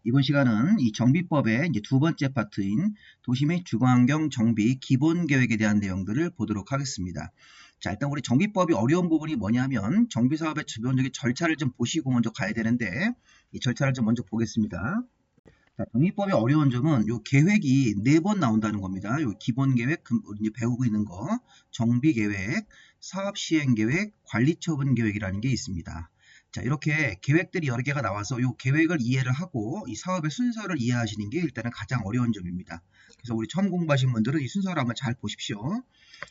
이번 시간은 이 정비법의 이제 두 번째 파트인 도시 및 주거환경 정비 기본 계획에 대한 내용들을 보도록 하겠습니다. 자, 일단 우리 정비법이 어려운 부분이 뭐냐면 정비 사업의 기본적인 절차를 좀 보시고 먼저 가야 되는데 이 절차를 좀 먼저 보겠습니다. 자, 정비법의 어려운 점은 요 계획이 4번 나온다는 겁니다. 요 기본 계획, 우리 이제 배우고 있는 거, 정비 계획, 사업 시행 계획, 관리 처분 계획이라는 게 있습니다. 자, 이렇게 계획들이 여러 개가 나와서 이 계획을 이해를 하고 이 사업의 순서를 이해하시는 게 일단은 가장 어려운 점입니다. 그래서 우리 처음 공부하신 분들은 이 순서를 한번 잘 보십시오.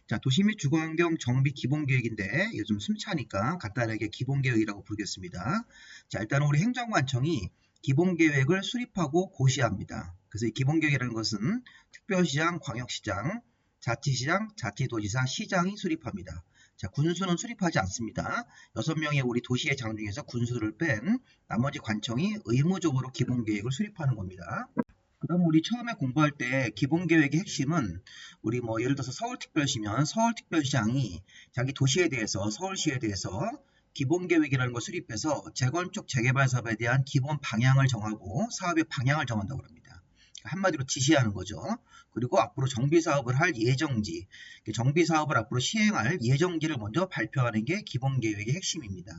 자, 도시 및 주거환경 정비 기본 계획인데 이거 좀 숨차니까 간단하게 기본 계획이라고 부르겠습니다. 자, 일단은 우리 행정관청이 기본 계획을 수립하고 고시합니다. 그래서 이 기본 계획이라는 것은 특별시장, 광역시장, 자치시장, 자치도지사, 시장이 수립합니다. 자, 군수는 수립하지 않습니다. 6명의 우리 도시의 장 중에서 군수를 뺀 나머지 관청이 의무적으로 기본계획을 수립하는 겁니다. 그럼 우리 처음에 공부할 때 기본계획의 핵심은 우리 뭐 예를 들어서 서울특별시면 서울특별시장이 자기 도시에 대해서 서울시에 대해서 기본계획이라는 걸 수립해서 재건축 재개발 사업에 대한 기본 방향을 정하고 사업의 방향을 정한다고 합니다. 한마디로 지시하는 거죠. 그리고 앞으로 정비사업을 할 예정지, 정비사업을 앞으로 시행할 예정지를 먼저 발표하는 게 기본계획의 핵심입니다.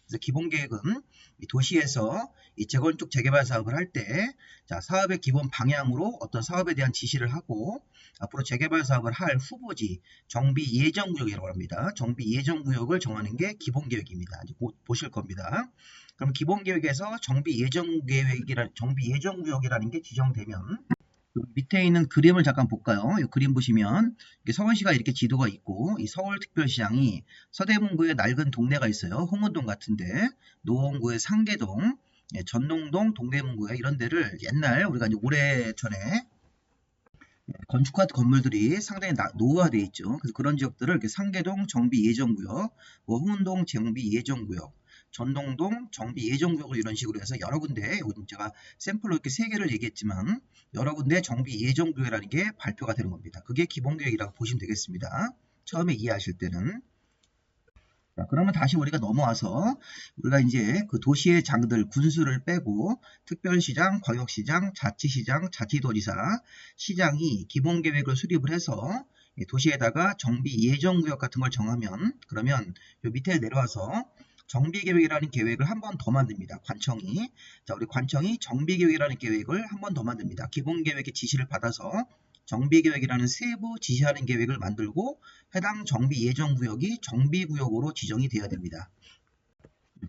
그래서 기본계획은 도시에서 이 재건축 재개발 사업을 할 때 사업의 기본 방향으로 어떤 사업에 대한 지시를 하고 앞으로 재개발 사업을 할 후보지, 정비 예정구역이라고 합니다. 정비 예정구역을 정하는 게 기본계획입니다. 이제 곧 보실 겁니다. 그럼 기본계획에서 정비 예정구역이라는 게 지정되면 밑에 있는 그림을 잠깐 볼까요? 이 그림 보시면 서울시가 이렇게 지도가 있고 이 서울특별시장이 서대문구에 낡은 동네가 있어요. 홍은동 같은데 노원구의 상계동, 전농동, 동대문구에 이런 데를 옛날 우리가 이제 오래전에 건축한 건물들이 상당히 노후화되어 있죠. 그래서 그런 지역들을 이렇게 상계동 정비 예정구역, 뭐 홍은동 정비 예정구역, 전동동 정비 예정구역을 이런 식으로 해서 여러 군데, 제가 샘플로 이렇게 3개를 얘기했지만 여러 군데 정비 예정구역이라는 게 발표가 되는 겁니다. 그게 기본계획이라고 보시면 되겠습니다. 처음에 이해하실 때는. 자, 그러면 다시 우리가 넘어와서 우리가 이제 그 도시의 장들 군수를 빼고 특별시장, 광역시장, 자치시장, 자치도지사, 시장이 기본계획을 수립을 해서 도시에다가 정비 예정구역 같은 걸 정하면 그러면 요 밑에 내려와서 정비계획이라는 계획을 한 번 더 만듭니다. 관청이. 자, 우리 관청이 정비계획이라는 계획을 한 번 더 만듭니다. 기본계획의 지시를 받아서 정비계획이라는 세부 지시하는 계획을 만들고 해당 정비 예정구역이 정비구역으로 지정이 되어야 됩니다.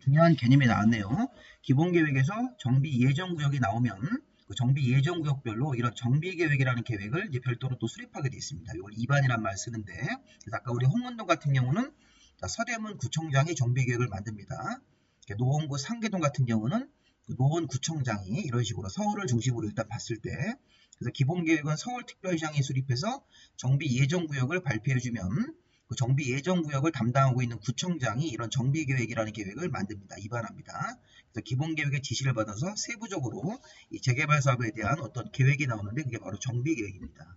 중요한 개념이 나왔네요. 기본계획에서 정비 예정구역이 나오면 그 정비 예정구역별로 이런 정비계획이라는 계획을 이제 별도로 또 수립하게 되어 있습니다. 이걸 2반이란 말 쓰는데 그래서 아까 우리 홍은동 같은 경우는 서대문 구청장이 정비계획을 만듭니다. 노원구 상계동 같은 경우는 노원구청장이 이런 식으로 서울을 중심으로 일단 봤을 때 그래서 기본계획은 서울특별시장이 수립해서 정비 예정구역을 발표해주면 그 정비 예정구역을 담당하고 있는 구청장이 이런 정비계획이라는 계획을 만듭니다. 입안합니다. 그래서 기본계획의 지시를 받아서 세부적으로 이 재개발 사업에 대한 어떤 계획이 나오는데 그게 바로 정비계획입니다.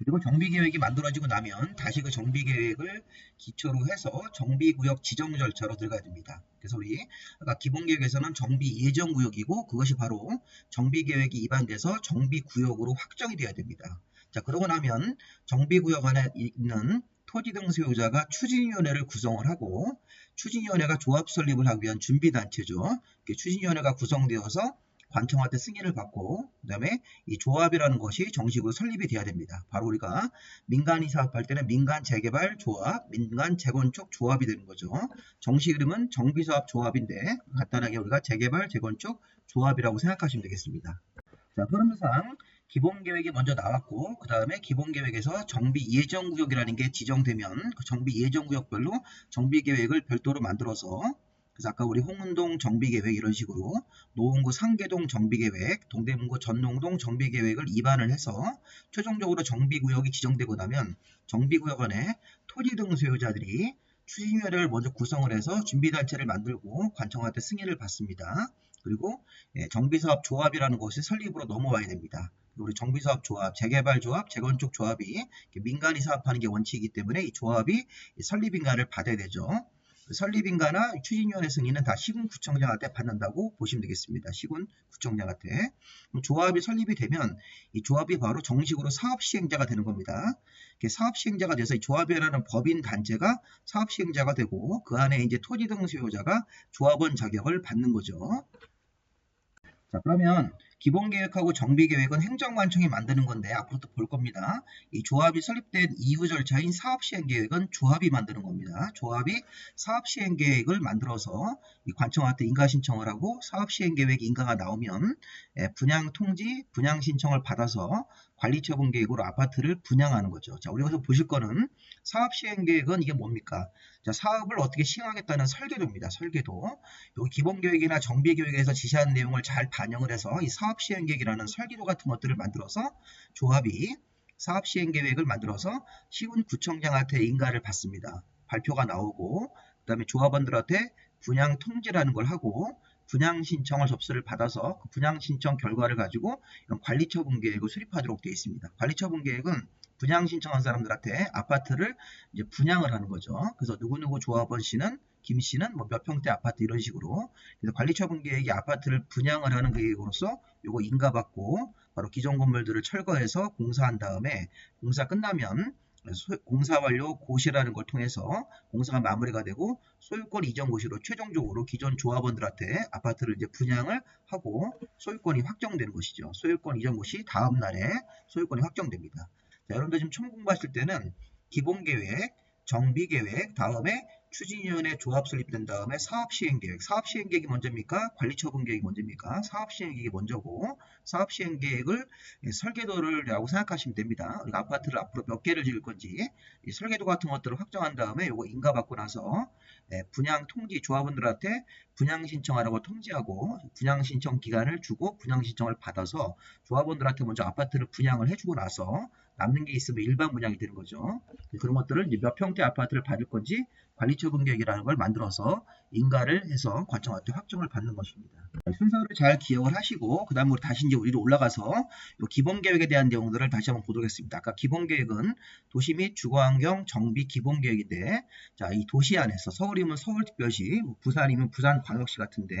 그리고 정비계획이 만들어지고 나면 다시 그 정비계획을 기초로 해서 정비구역 지정 절차로 들어가야 됩니다. 그래서 우리 아까 기본계획에서는 정비 예정구역이고 그것이 바로 정비계획이 입안돼서 정비구역으로 확정이 돼야 됩니다. 자, 그러고 나면 정비구역 안에 있는 토지 등 소유자가 추진위원회를 구성을 하고 추진위원회가 조합 설립을 하기 위한 준비단체죠. 추진위원회가 구성되어서 관청한테 승인을 받고 그 다음에 이 조합이라는 것이 정식으로 설립이 돼야 됩니다. 바로 우리가 민간이 사업할 때는 민간재개발 조합, 민간재건축 조합이 되는 거죠. 정식 이름은 정비사업 조합인데 간단하게 우리가 재개발, 재건축 조합이라고 생각하시면 되겠습니다. 자, 흐름상 기본계획이 먼저 나왔고 그 다음에 기본계획에서 정비 예정구역이라는 게 지정되면 그 정비 예정구역별로 정비계획을 별도로 만들어서 그래서 아까 우리 홍은동 정비계획 이런 식으로 노원구 상계동 정비계획, 동대문구 전농동 정비계획을 입안을 해서 최종적으로 정비구역이 지정되고 나면 정비구역 안에 토지 등 소유자들이 추진위원회를 먼저 구성을 해서 준비단체를 만들고 관청한테 승인을 받습니다. 그리고 정비사업 조합이라는 것이 설립으로 넘어와야 됩니다. 우리 정비사업 조합, 재개발 조합, 재건축 조합이 민간이 사업하는 게 원칙이기 때문에 이 조합이 설립인가를 받아야 되죠. 설립인가나 추진위원회 승인은 다 시군구청장한테 받는다고 보시면 되겠습니다. 시군구청장한테. 조합이 설립이 되면 이 조합이 바로 정식으로 사업시행자가 되는 겁니다. 사업시행자가 돼서 이 조합이라는 법인 단체가 사업시행자가 되고 그 안에 이제 토지 등 소유자가 조합원 자격을 받는 거죠. 자, 그러면 기본계획하고 정비계획은 행정관청이 만드는 건데 앞으로 또 볼 겁니다. 이 조합이 설립된 이후 절차인 사업시행계획은 조합이 만드는 겁니다. 조합이 사업시행계획을 만들어서 이 관청한테 인가신청을 하고 사업시행계획 인가가 나오면 분양통지, 분양신청을 받아서 관리처분계획으로 아파트를 분양하는 거죠. 자, 우리 여기서 보실 거는 사업시행계획은 이게 뭡니까? 자, 사업을 어떻게 시행하겠다는 설계도입니다. 설계도. 여기 기본계획이나 정비계획에서 지시한 내용을 잘 반영을 해서 이 사업시행계획이라는 설계도 같은 것들을 만들어서 조합이 사업시행계획을 만들어서 시군구청장한테 인가를 받습니다. 발표가 나오고 그 다음에 조합원들한테 분양통지라는 걸 하고 분양신청을 접수를 받아서 그 분양신청 결과를 가지고 이런 관리처분계획을 수립하도록 되어 있습니다. 관리처분계획은 분양신청한 사람들한테 아파트를 이제 분양을 하는 거죠. 그래서 누구누구 조합원 씨는 김 씨는 뭐 몇 평대 아파트 이런 식으로. 그래서 관리처분계획이 아파트를 분양을 하는 계획으로서 요거 인가받고 바로 기존 건물들을 철거해서 공사한 다음에 공사 끝나면 공사 완료 고시라는 걸 통해서 공사가 마무리가 되고 소유권 이전 고시로 최종적으로 기존 조합원들한테 아파트를 이제 분양을 하고 소유권이 확정되는 것이죠. 소유권 이전 고시 다음 날에 소유권이 확정됩니다. 자, 여러분들 지금 처음 공부하실 때는 기본계획, 정비계획, 다음에 추진위원회 조합 설립된 다음에 사업시행계획. 사업시행계획이 먼저입니까? 관리처분계획이 먼저입니까? 사업시행계획이 먼저고 사업시행계획을 설계도를 라고 생각하시면 됩니다. 우리가 아파트를 앞으로 몇 개를 지을 건지 이 설계도 같은 것들을 확정한 다음에 이거 인가받고 나서 분양 통지 조합원들한테 분양 신청하라고 통지하고 분양 신청 기간을 주고 분양 신청을 받아서 조합원들한테 먼저 아파트를 분양을 해주고 나서 남는 게 있으면 일반 분양이 되는 거죠. 그런 것들을 이제 몇 평대 아파트를 받을 건지 관리처분계획이라는 걸 만들어서 인가를 해서 관청한테 확정을 받는 것입니다. 순서를 잘 기억을 하시고 그 다음으로 다시 이제 우리로 올라가서 이 기본계획에 대한 내용들을 다시 한번 보도록 하겠습니다. 아까 기본계획은 도시 및 주거환경 정비 기본계획인데 자, 이 도시 안에서 서울이면 서울특별시, 부산이면 부산광역시 같은데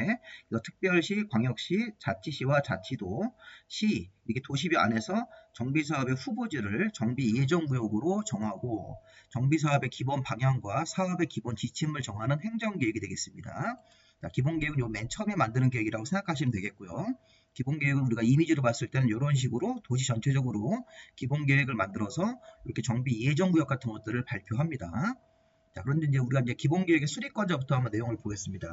특별시, 광역시, 자치시와 자치도, 시 이게 도시비 안에서 정비사업의 후보지를 정비 예정구역으로 정하고 정비사업의 기본 방향과 사업의 기본 지침을 정하는 행정계획이 되겠습니다. 자, 기본계획은 요 맨 처음에 만드는 계획이라고 생각하시면 되겠고요. 기본계획은 우리가 이미지로 봤을 때는 이런 식으로 도시 전체적으로 기본계획을 만들어서 이렇게 정비 예정구역 같은 것들을 발표합니다. 자, 그런데 이제 우리가 이제 기본계획의 수립권자부터 한번 내용을 보겠습니다.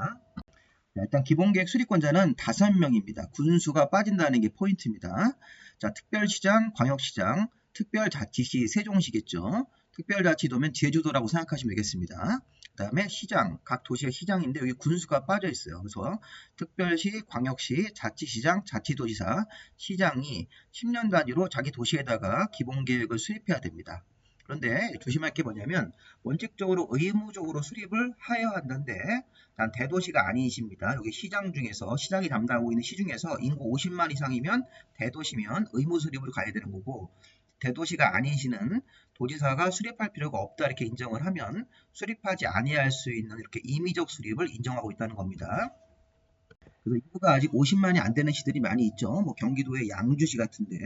자, 일단 기본계획 수립권자는 5명입니다. 군수가 빠진다는 게 포인트입니다. 자, 특별시장, 광역시장, 특별자치시 세종시겠죠. 특별자치도면 제주도라고 생각하시면 되겠습니다. 그 다음에 시장, 각 도시의 시장인데 여기 군수가 빠져 있어요. 그래서 특별시, 광역시, 자치시장, 자치도지사, 시장이 10년 단위로 자기 도시에다가 기본계획을 수립해야 됩니다. 그런데 조심할 게 뭐냐면 원칙적으로 의무적으로 수립을 하여야 한다는데 단 대도시가 아니십니다. 여기 시장 중에서 시장이 담당하고 있는 시 중에서 인구 50만 이상이면 대도시면 의무 수립으로 가야 되는 거고 대도시가 아니시는 도지사가 수립할 필요가 없다 이렇게 인정을 하면 수립하지 아니할 수 있는 이렇게 임의적 수립을 인정하고 있다는 겁니다. 그래서 인구가 아직 50만이 안 되는 시들이 많이 있죠. 뭐 경기도의 양주시 같은데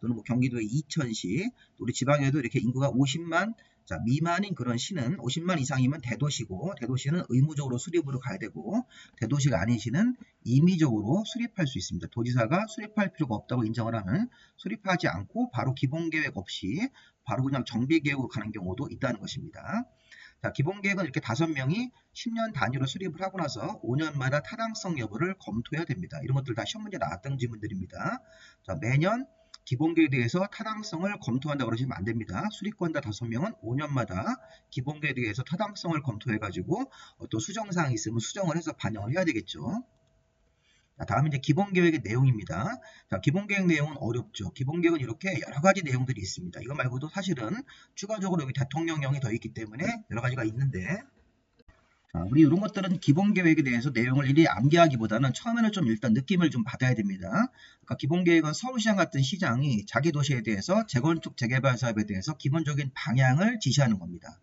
또는 뭐 경기도의 이천시 또 우리 지방에도 이렇게 인구가 50만 자, 미만인 그런 시는 50만 이상이면 대도시고 대도시는 의무적으로 수립으로 가야 되고 대도시가 아닌 시는 임의적으로 수립할 수 있습니다. 도지사가 수립할 필요가 없다고 인정을 하면 수립하지 않고 바로 기본계획 없이 바로 그냥 정비계획으로 가는 경우도 있다는 것입니다. 자, 기본계획은 이렇게 5명이 10년 단위로 수립을 하고 나서 5년마다 타당성 여부를 검토해야 됩니다. 이런 것들 다 시험 문제 나왔던 질문들입니다. 자, 매년 기본계획에 대해서 타당성을 검토한다고 그러시면 안 됩니다. 수립권자 5명은 5년마다 기본계획에 대해서 타당성을 검토해가지고 또 수정사항이 있으면 수정을 해서 반영을 해야 되겠죠. 자, 다음은 이제 기본계획의 내용입니다. 자, 기본계획 내용은 어렵죠. 기본계획은 이렇게 여러 가지 내용들이 있습니다. 이거 말고도 사실은 추가적으로 여기 대통령령이 더 있기 때문에 여러 가지가 있는데 자, 우리 이런 것들은 기본계획에 대해서 내용을 일일이 암기하기보다는 처음에는 좀 일단 느낌을 좀 받아야 됩니다. 그러니까 기본계획은 서울시장 같은 시장이 자기 도시에 대해서 재건축 재개발 사업에 대해서 기본적인 방향을 지시하는 겁니다.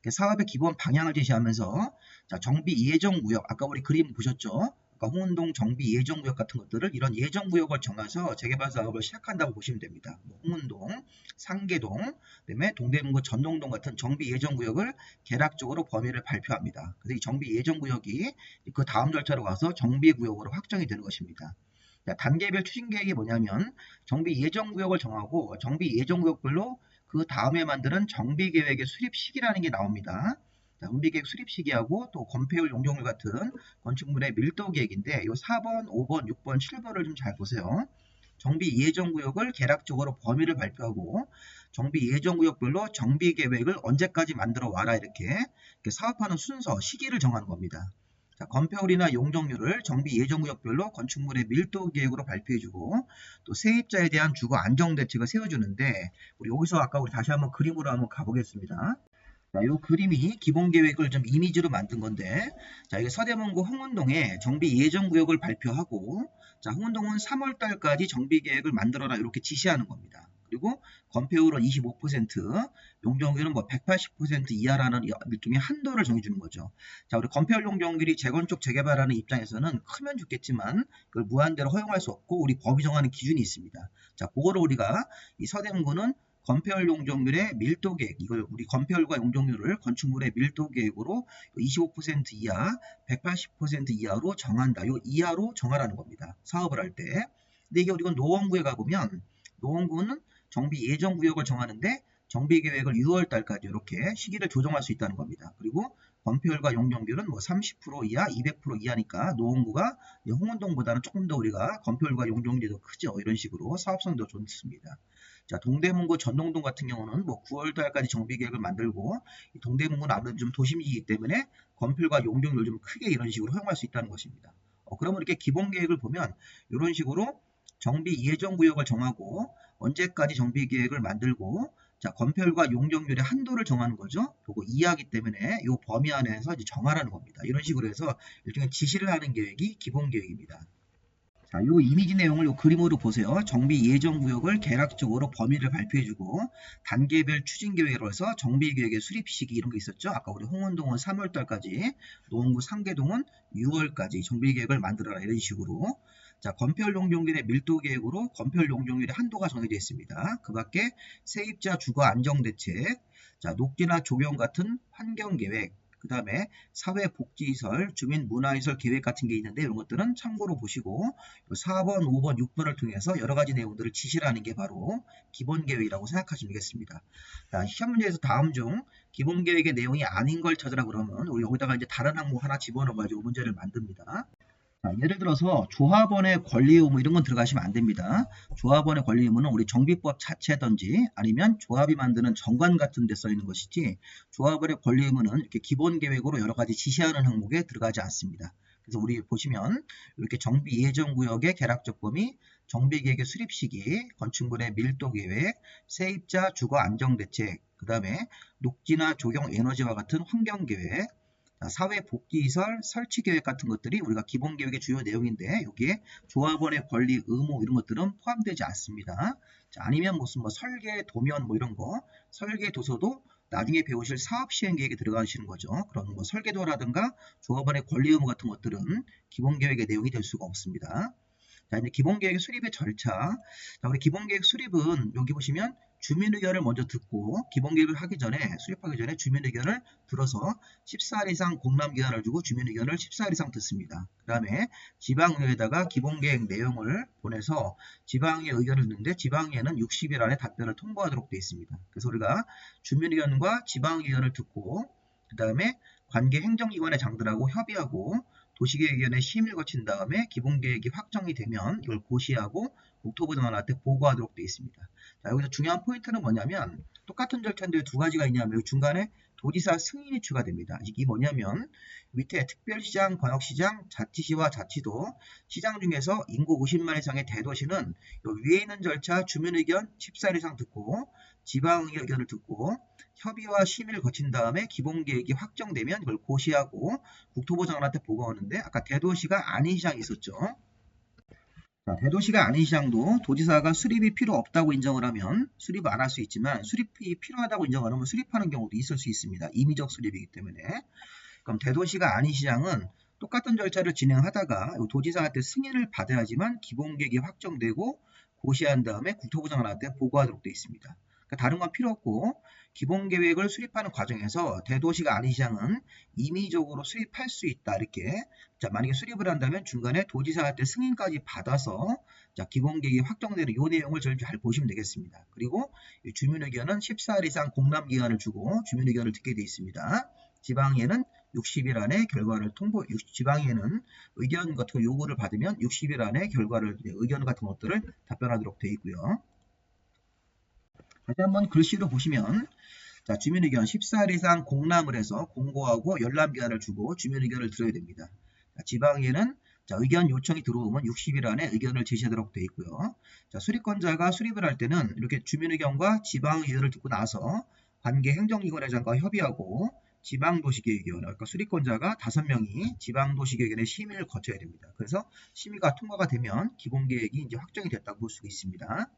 사업의 기본 방향을 제시하면서 자, 정비 예정구역, 아까 우리 그림 보셨죠? 아까 홍은동 정비 예정구역 같은 것들을 이런 예정구역을 정해서 재개발 사업을 시작한다고 보시면 됩니다. 뭐 홍은동, 상계동, 그다음에 동대문구 전동동 같은 정비 예정구역을 개략적으로 범위를 발표합니다. 그래서 이 정비 예정구역이 그 다음 절차로 가서 정비구역으로 확정이 되는 것입니다. 자, 단계별 추진 계획이 뭐냐면 정비 예정구역을 정하고 정비 예정구역별로 그 다음에 만드는 정비계획의 수립 시기라는 게 나옵니다. 자, 정비계획 수립 시기하고 또 건폐율 용적률 같은 건축물의 밀도 계획인데 이 4번, 5번, 6번, 7번을 좀 잘 보세요. 정비 예정구역을 개략적으로 범위를 발표하고 정비 예정구역별로 정비계획을 언제까지 만들어 와라 이렇게 사업하는 순서, 시기를 정하는 겁니다. 자, 건폐율이나 용적률을 정비 예정구역별로 건축물의 밀도 계획으로 발표해주고 또 세입자에 대한 주거 안정 대책을 세워주는데 우리 여기서 아까 우리 다시 한번 그림으로 한번 가보겠습니다. 자, 이 그림이 기본 계획을 좀 이미지로 만든 건데 자, 이게 서대문구 홍은동에 정비 예정구역을 발표하고 자, 홍은동은 3월 달까지 정비 계획을 만들어라 이렇게 지시하는 겁니다. 그리고 건폐율은 25%, 용적률은 뭐 180% 이하라는 일종의 한도를 정해주는 거죠. 자, 우리 건폐율 용적률이 재건축 재개발하는 입장에서는 크면 좋겠지만 그걸 무한대로 허용할 수 없고 우리 법이 정하는 기준이 있습니다. 자, 그거를 우리가 이 서대문구는 건폐율 용적률의 밀도 계획, 이걸 우리 건폐율과 용적률을 건축물의 밀도 계획으로 25% 이하, 180% 이하로 정한다. 이 이하로 정하라는 겁니다. 사업을 할 때. 근데 이게 우리가 노원구에 가보면 노원구는 정비 예정 구역을 정하는데 정비 계획을 6월 달까지 이렇게 시기를 조정할 수 있다는 겁니다. 그리고 건폐율과 용적률은 뭐 30% 이하, 200% 이하니까 노원구가 홍은동보다는 조금 더 우리가 건폐율과 용적률이 더 크죠. 이런 식으로 사업성도 좋습니다. 자, 동대문구 전동동 같은 경우는 뭐 9월 달까지 정비 계획을 만들고 동대문구는 아무래도 좀 도심지이기 때문에 건폐율과 용적률을 좀 크게 이런 식으로 허용할 수 있다는 것입니다. 그러면 이렇게 기본 계획을 보면 이런 식으로 정비 예정 구역을 정하고 언제까지 정비 계획을 만들고 자, 건폐율과 용적률의 한도를 정하는 거죠. 요거 이하기 때문에 이 범위 안에서 이제 정하라는 겁니다. 이런 식으로 해서 일종의 지시를 하는 계획이 기본 계획입니다. 자, 요 이미지 내용을 요 그림으로 보세요. 정비 예정 구역을 개략적으로 범위를 발표해주고 단계별 추진 계획으로 해서 정비 계획의 수립 시기 이런 게 있었죠. 아까 우리 홍은동은 3월 달까지, 노원구 상계동은 6월까지 정비 계획을 만들어라 이런 식으로. 자, 건폐율 용적률의 밀도 계획으로 건폐율 용적률의 한도가 정해져 있습니다. 그 밖에 세입자 주거 안정 대책, 자, 녹지나 조경 같은 환경 계획, 그 다음에 사회복지시설, 주민문화시설 계획 같은 게 있는데 이런 것들은 참고로 보시고 4번, 5번, 6번을 통해서 여러 가지 내용들을 지시를 하는 게 바로 기본계획이라고 생각하시면 되겠습니다. 자, 시험 문제에서 다음 중 기본계획의 내용이 아닌 걸 찾으라 그러면 우리 여기다가 이제 다른 항목 하나 집어넣어가지고 문제를 만듭니다. 자, 예를 들어서 조합원의 권리 의무 이런 건 들어가시면 안 됩니다. 조합원의 권리 의무는 우리 정비법 자체든지 아니면 조합이 만드는 정관 같은 데 써 있는 것이지 조합원의 권리 의무는 이렇게 기본 계획으로 여러 가지 지시하는 항목에 들어가지 않습니다. 그래서 우리 보시면 이렇게 정비 예정 구역의 개략적 범위, 정비 계획의 수립 시기, 건축물의 밀도 계획, 세입자 주거 안정 대책, 그 다음에 녹지나 조경 에너지와 같은 환경 계획, 사회복지시설 설치계획 같은 것들이 우리가 기본계획의 주요 내용인데 여기에 조합원의 권리, 의무 이런 것들은 포함되지 않습니다. 자, 아니면 무슨 뭐 설계, 도면 뭐 이런 거, 설계 도서도 나중에 배우실 사업시행계획에 들어가시는 거죠. 그런 뭐 설계도라든가 조합원의 권리 의무 같은 것들은 기본계획의 내용이 될 수가 없습니다. 자, 이제 기본계획 수립의 절차. 자, 우리 기본계획 수립은 여기 보시면 주민 의견을 먼저 듣고 기본계획을 하기 전에 수립하기 전에 주민 의견을 들어서 14일 이상 공람 기간을 주고 주민 의견을 14일 이상 듣습니다. 그 다음에 지방의회에다가 기본계획 내용을 보내서 지방의 의견을 듣는데 지방의회는 60일 안에 답변을 통보하도록 되어 있습니다. 그래서 우리가 주민 의견과 지방의견을 듣고 그 다음에 관계 행정기관의 장들하고 협의하고 도시계획위원회 심의를 거친 다음에 기본계획이 확정이 되면 이걸 고시하고 국토부장관한테 보고하도록 되어 있습니다. 자, 여기서 중요한 포인트는 뭐냐면 똑같은 절차인데 두 가지가 있냐면 여기 중간에 도지사 승인이 추가됩니다. 이게 뭐냐면 밑에 특별시장, 광역시장, 자치시와 자치도, 시장 중에서 인구 50만 이상의 대도시는 위에 있는 절차 주민의견 14일 이상 듣고 지방의견을 듣고 협의와 심의를 거친 다음에 기본계획이 확정되면 이걸 고시하고 국토부 장관한테 보고하는데 아까 대도시가 아닌 시장이 있었죠. 자, 대도시가 아닌 시장도 도지사가 수립이 필요 없다고 인정을 하면 수립 안 할 수 있지만 수립이 필요하다고 인정 안 하면 수립하는 경우도 있을 수 있습니다. 임의적 수립이기 때문에. 그럼 대도시가 아닌 시장은 똑같은 절차를 진행하다가 도지사한테 승인을 받아야지만 기본계획이 확정되고 고시한 다음에 국토부 장관한테 보고하도록 되어 있습니다. 그러니까 다른 건 필요 없고 기본계획을 수립하는 과정에서 대도시가 아닌 시장은 임의적으로 수립할 수 있다. 이렇게 자, 만약에 수립을 한다면 중간에 도지사한테 승인까지 받아서 자, 기본계획이 확정되는 이 내용을 잘 보시면 되겠습니다. 그리고 주민의견은 14일 이상 공람기간을 주고 주민의견을 듣게 되어 있습니다. 지방에는 60일 안에 결과를 지방에는 의견 같은 거 요구를 받으면 60일 안에 결과를, 의견 같은 것들을 답변하도록 되어 있고요. 다시 한번 글씨로 보시면, 자, 주민의견 14일 이상 공람을 해서 공고하고 열람기한을 주고 주민의견을 들어야 됩니다. 자, 지방에는 자, 의견 요청이 들어오면 60일 안에 의견을 제시하도록 되어 있고요. 자, 수립권자가 수립을 할 때는 이렇게 주민의견과 지방 의견을 듣고 나서 관계 행정기관회장과 협의하고 지방도시계획위원, 그러니까 수립권자가 5명이 지방도시계획위원회 심의를 거쳐야 됩니다. 그래서 심의가 통과가 되면 기본계획이 이제 확정이 됐다고 볼 수 있습니다.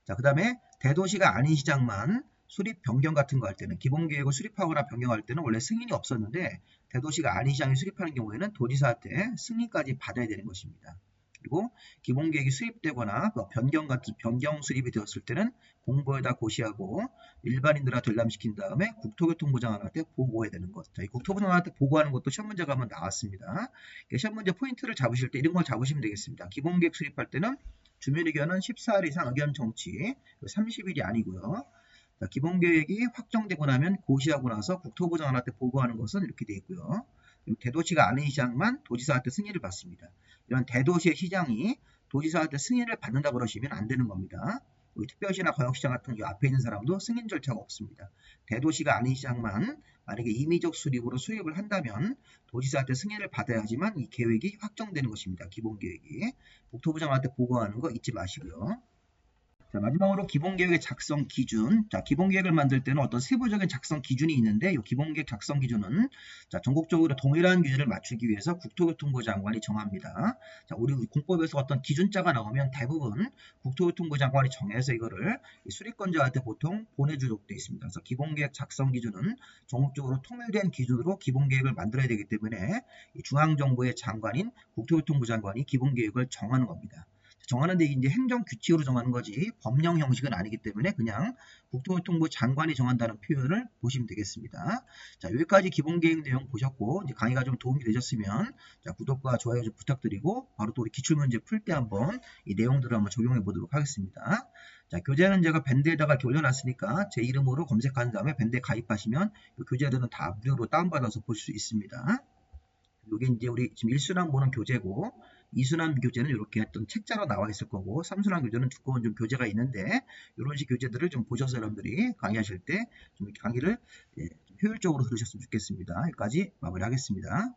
자, 그 다음에 대도시가 아닌 시장만 수립 변경 같은 거 할 때는 기본계획을 수립하거나 변경할 때는 원래 승인이 없었는데 대도시가 아닌 시장에 수립하는 경우에는 도지사한테 승인까지 받아야 되는 것입니다. 그리고 기본계획이 수립되거나 변경 수립이 되었을 때는 공보에다 고시하고 일반인들한테 열람시킨 다음에 국토교통부 장관한테 보고해야 되는 것. 자, 이 국토부 장관한테 보고하는 것도 시험 문제가 한번 나왔습니다. 시험 문제 포인트를 잡으실 때 이런 걸 잡으시면 되겠습니다. 기본계획 수립할 때는 주민의견은 14일 이상 의견 정치, 30일이 아니고요. 자, 기본계획이 확정되고 나면 고시하고 나서 국토부 장관한테 보고하는 것은 이렇게 되어 있고요. 대도시가 아닌 시장만 도지사한테 승인을 받습니다. 이런 대도시의 시장이 도지사한테 승인을 받는다 그러시면 안 되는 겁니다. 특별시나 광역시장 같은 이 앞에 있는 사람도 승인 절차가 없습니다. 대도시가 아닌 시장만 만약에 임의적 수립으로 수립을 한다면 도지사한테 승인을 받아야지만 이 계획이 확정되는 것입니다. 기본계획이. 국토부 장관한테 보고하는 거 잊지 마시고요. 자, 마지막으로 기본계획의 작성 기준. 자, 기본계획을 만들 때는 어떤 세부적인 작성 기준이 있는데, 이 기본계획 작성 기준은 자, 전국적으로 동일한 기준을 맞추기 위해서 국토교통부 장관이 정합니다. 자, 우리 공법에서 어떤 기준자가 나오면 대부분 국토교통부 장관이 정해서 이거를 수립권자한테 보통 보내주도록 되어 있습니다. 그래서 기본계획 작성 기준은 전국적으로 통일된 기준으로 기본계획을 만들어야 되기 때문에 중앙정부의 장관인 국토교통부 장관이 기본계획을 정하는 겁니다. 정하는데 이제 행정규칙으로 정하는 거지 법령 형식은 아니기 때문에 그냥 국토교통부 장관이 정한다는 표현을 보시면 되겠습니다. 자, 여기까지 기본계획 내용 보셨고 이제 강의가 좀 도움이 되셨으면 자, 구독과 좋아요 좀 부탁드리고 바로 또 우리 기출문제 풀 때 한번 이 내용들을 한번 적용해 보도록 하겠습니다. 자, 교재는 제가 밴드에다가 이렇게 올려놨으니까 제 이름으로 검색한 다음에 밴드에 가입하시면 이 교재들은 다 무료로 다운받아서 보실 수 있습니다. 이게 이제 우리 지금 1순환 보는 교재고 2순환 교재는 이렇게 어떤 책자로 나와 있을 거고 3순환 교재는 두꺼운 좀 교재가 있는데 이런 식 교재들을 좀 보셔서 여러분들이 강의하실 때 좀 이렇게 강의를 좀 효율적으로 들으셨으면 좋겠습니다. 여기까지 마무리하겠습니다.